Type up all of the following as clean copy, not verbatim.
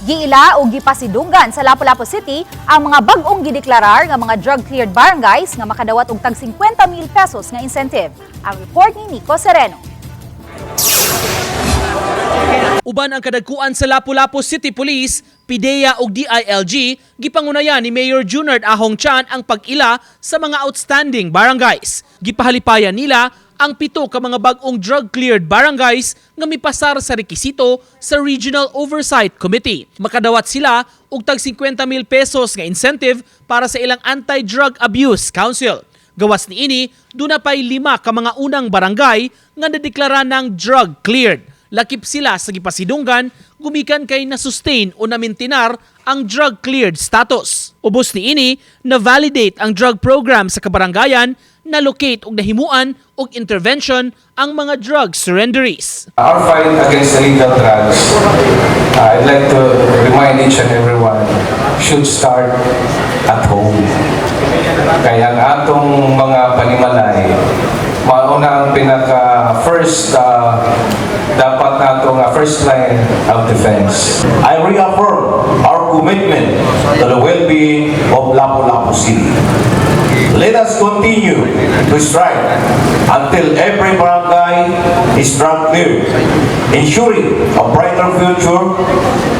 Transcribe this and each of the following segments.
Giila o gipasidunggan sa Lapu-Lapu City ang mga bag-ong gideklarar nga mga drug-cleared barangays nga makadawat og tag 50,000 pesos nga incentive. Ang report ni Nico Sereno. Uban ang kadagkuan sa Lapu-Lapu City Police, PIDEA ug DILG, gipangunayan ni Mayor Junard Ahong Chan ang pag-ila sa mga outstanding barangays. Gipahalipayan nila ang 7 ka mga bag-ong drug-cleared barangays nga mipasar sa rekisito sa Regional Oversight Committee. Makadawat sila og tag 50,000 pesos nga incentive para sa ilang Anti-Drug Abuse Council. Gawas niini, duna pay 5 ka mga unang barangay nga nadeklara ng drug-cleared. Lakip sila sa gipasidunggan, gumikan kay na-sustain o na-maintinar ang drug-cleared status. Ubos niini, na-validate ang drug program sa kabarangayan, na-locate o nahimuan o intervention ang mga drug surrenderies. Our fight against illegal drugs, I'd like to remind each and everyone, should start at home. Kaya ang atong mga panimalay, mauna ang pinaka-first, dapat natong first line of defense. I reaffirm our commitment to the well-being of Lapu-Lapu City. Let us continue to strive until every barangay is drug-cleared, ensuring a brighter future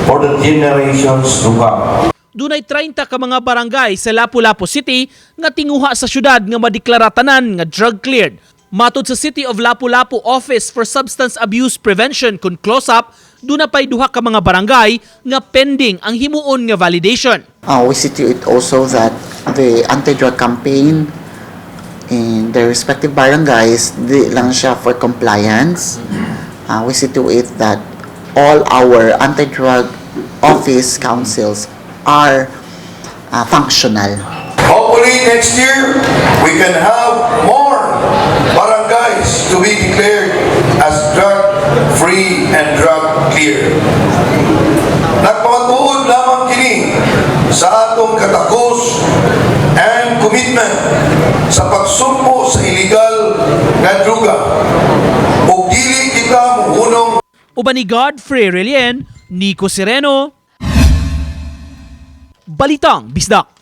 for the generations to come. Dunay 30 ka mga barangay sa Lapu-Lapu City nga tinguha sa syudad nga madeklara tanan nga drug-cleared. Matod sa City of Lapu-Lapu Office for Substance Abuse Prevention kun CLOSAP, duna pay 2 ka mga barangay nga pending ang himuon nga validation. We see to it also that the anti-drug campaign in the respective barangays, di lang siya for compliance. We see to it that all our anti-drug office councils are functional. Hopefully next year, we can have more barangays to be declared as drug-free and drug-clear. Nagpapatuod lamang kini sa atong katakos and commitment sa pagsumpo sa illegal na druga. Ug dili kita mohunong. Uban ni Godfrey Relien, Nico Sereno, Balitang Bisdak.